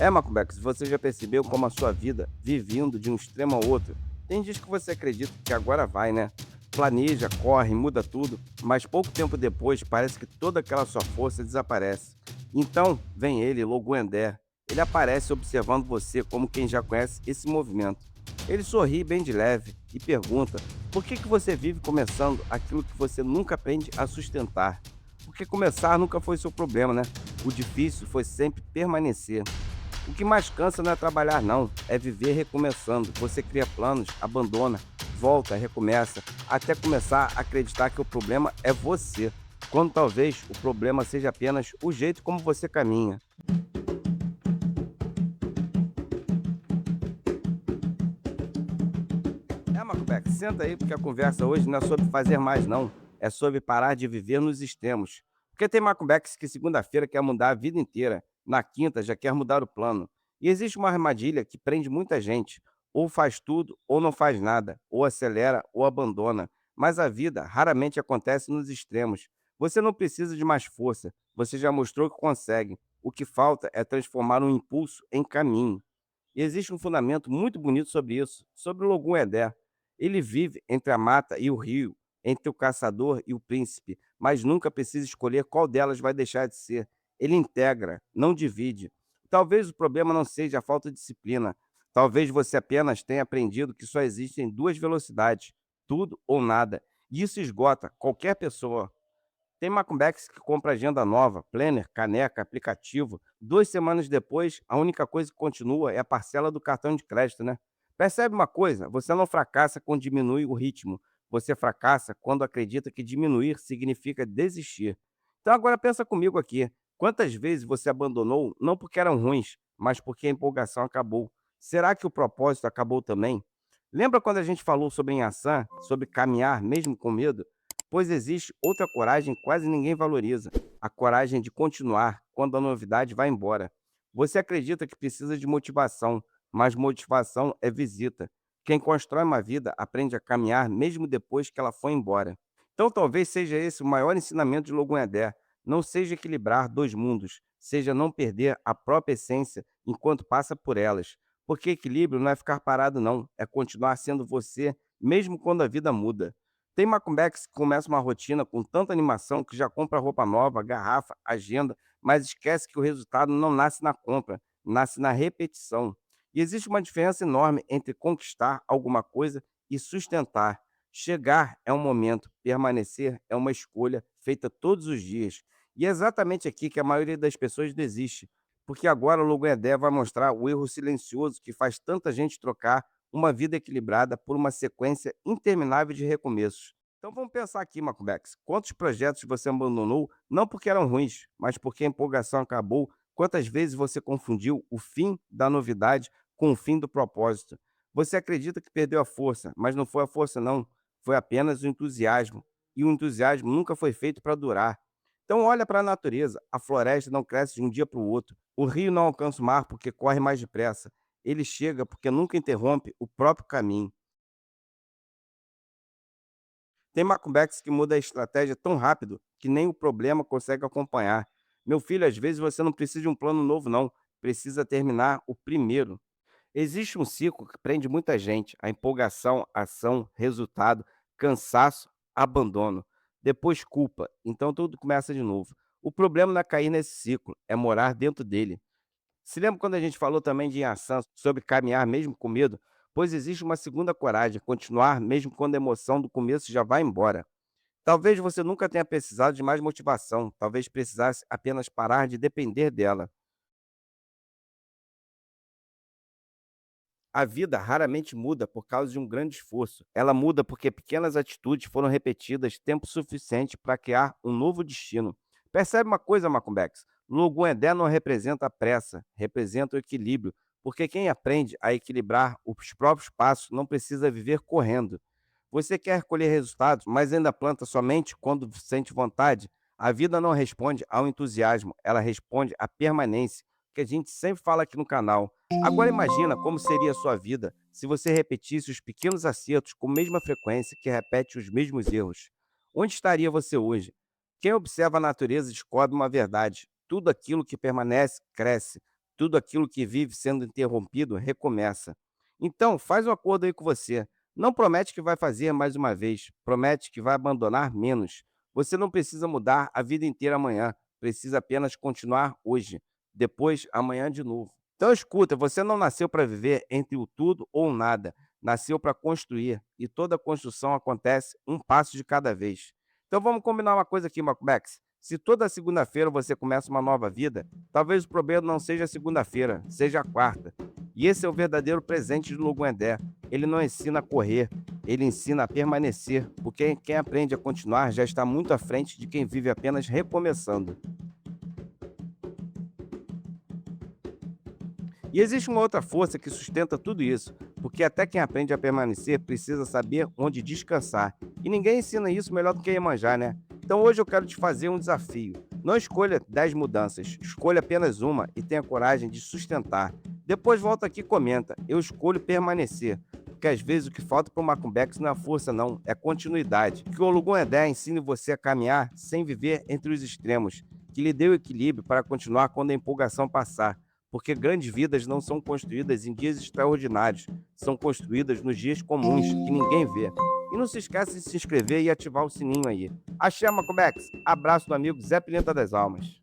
Macumbex, você já percebeu como a sua vida vive indo de um extremo ao outro? Tem dias que você acredita que agora vai, né? Planeja, corre, muda tudo, mas pouco tempo depois parece que toda aquela sua força desaparece. Então, vem ele, Logo Endé. Ele aparece observando você como quem já conhece esse movimento. Ele sorri bem de leve e pergunta: por que você vive começando aquilo que você nunca aprende a sustentar? Porque começar nunca foi seu problema, né? O difícil foi sempre permanecer. O que mais cansa não é trabalhar, não, é viver recomeçando. Você cria planos, abandona, volta, recomeça, até começar a acreditar que o problema é você, quando talvez o problema seja apenas o jeito como você caminha. Macbeck, senta aí porque a conversa hoje não é sobre fazer mais, não. É sobre parar de viver nos extremos. Porque tem Macbecks que segunda-feira quer mudar a vida inteira, na quinta já quer mudar o plano. E existe uma armadilha que prende muita gente. Ou faz tudo, ou não faz nada. Ou acelera, ou abandona. Mas a vida raramente acontece nos extremos. Você não precisa de mais força. Você já mostrou que consegue. O que falta é transformar um impulso em caminho. E existe um fundamento muito bonito sobre isso, sobre o Logum Edé. Ele vive entre a mata e o rio, entre o caçador e o príncipe, mas nunca precisa escolher qual delas vai deixar de ser. Ele integra, não divide. Talvez o problema não seja a falta de disciplina. Talvez você apenas tenha aprendido que só existem duas velocidades, tudo ou nada. E isso esgota qualquer pessoa. Tem Macumbecks que compra agenda nova, planner, caneca, aplicativo. 2 semanas depois, a única coisa que continua é a parcela do cartão de crédito, né? Percebe uma coisa? Você não fracassa quando diminui o ritmo. Você fracassa quando acredita que diminuir significa desistir. Então agora pensa comigo aqui. Quantas vezes você abandonou não porque eram ruins, mas porque a empolgação acabou? Será que o propósito acabou também? Lembra quando a gente falou sobre em ação, sobre caminhar mesmo com medo? Pois existe outra coragem que quase ninguém valoriza, a coragem de continuar quando a novidade vai embora. Você acredita que precisa de motivação, mas motivação é visita. Quem constrói uma vida aprende a caminhar mesmo depois que ela foi embora. Então talvez seja esse o maior ensinamento de Logunedé. Não seja equilibrar dois mundos, seja não perder a própria essência enquanto passa por elas. Porque equilíbrio não é ficar parado, não, é continuar sendo você, mesmo quando a vida muda. Tem Macumbecks que começa uma rotina com tanta animação que já compra roupa nova, garrafa, agenda, mas esquece que o resultado não nasce na compra, nasce na repetição. E existe uma diferença enorme entre conquistar alguma coisa e sustentar. Chegar é um momento, permanecer é uma escolha feita todos os dias. E é exatamente aqui que a maioria das pessoas desiste, porque agora o Logoedé vai mostrar o erro silencioso que faz tanta gente trocar uma vida equilibrada por uma sequência interminável de recomeços. Então vamos pensar aqui, Macubex. Quantos projetos você abandonou, não porque eram ruins, mas porque a empolgação acabou? Quantas vezes você confundiu o fim da novidade com o fim do propósito? Você acredita que perdeu a força, mas não foi a força, não. Foi apenas o entusiasmo. E o entusiasmo nunca foi feito para durar. Então olha para a natureza. A floresta não cresce de um dia para o outro. O rio não alcança o mar porque corre mais depressa. Ele chega porque nunca interrompe o próprio caminho. Tem Macumbecks que muda a estratégia tão rápido que nem o problema consegue acompanhar. Meu filho, às vezes você não precisa de um plano novo, não. Precisa terminar o primeiro. Existe um ciclo que prende muita gente: a empolgação, ação, resultado, cansaço, abandono. Depois culpa. Então tudo começa de novo. O problema não é cair nesse ciclo, é morar dentro dele. Se lembra quando a gente falou também de ação, sobre caminhar mesmo com medo? Pois existe uma segunda coragem, continuar mesmo quando a emoção do começo já vai embora. Talvez você nunca tenha precisado de mais motivação, talvez precisasse apenas parar de depender dela. A vida raramente muda por causa de um grande esforço. Ela muda porque pequenas atitudes foram repetidas tempo suficiente para criar um novo destino. Percebe uma coisa, Macumbex? Logun Edé não representa a pressa, representa o equilíbrio, porque quem aprende a equilibrar os próprios passos não precisa viver correndo. Você quer colher resultados, mas ainda planta somente quando sente vontade? A vida não responde ao entusiasmo, ela responde à permanência, que a gente sempre fala aqui no canal. Agora imagina como seria a sua vida se você repetisse os pequenos acertos com a mesma frequência que repete os mesmos erros. Onde estaria você hoje? Quem observa a natureza descobre uma verdade. Tudo aquilo que permanece, cresce. Tudo aquilo que vive sendo interrompido recomeça. Então, faz um acordo aí com você. Não promete que vai fazer mais uma vez, promete que vai abandonar menos. Você não precisa mudar a vida inteira amanhã, precisa apenas continuar hoje, depois amanhã de novo. Então escuta, você não nasceu para viver entre o tudo ou o nada, nasceu para construir, e toda construção acontece um passo de cada vez. Então vamos combinar uma coisa aqui, Malcolm. Se toda segunda-feira você começa uma nova vida, talvez o problema não seja a segunda-feira, seja a quarta. E esse é o verdadeiro presente de Luguendé. Ele não ensina a correr, ele ensina a permanecer, porque quem aprende a continuar já está muito à frente de quem vive apenas recomeçando. E existe uma outra força que sustenta tudo isso, porque até quem aprende a permanecer precisa saber onde descansar. E ninguém ensina isso melhor do que Iemanjá, né? Então hoje eu quero te fazer um desafio. Não escolha 10 mudanças, escolha apenas uma e tenha coragem de sustentar. Depois volta aqui e comenta. Eu escolho permanecer. Porque às vezes o que falta para o Macumbex não é força, não, é continuidade. Que o Ologun Edé ensine você a caminhar sem viver entre os extremos. Que lhe dê o equilíbrio para continuar quando a empolgação passar, porque grandes vidas não são construídas em dias extraordinários, são construídas nos dias comuns que ninguém vê. E não se esqueça de se inscrever e ativar o sininho aí. Axé, Macomex. Abraço do amigo Zé Pimenta das Almas.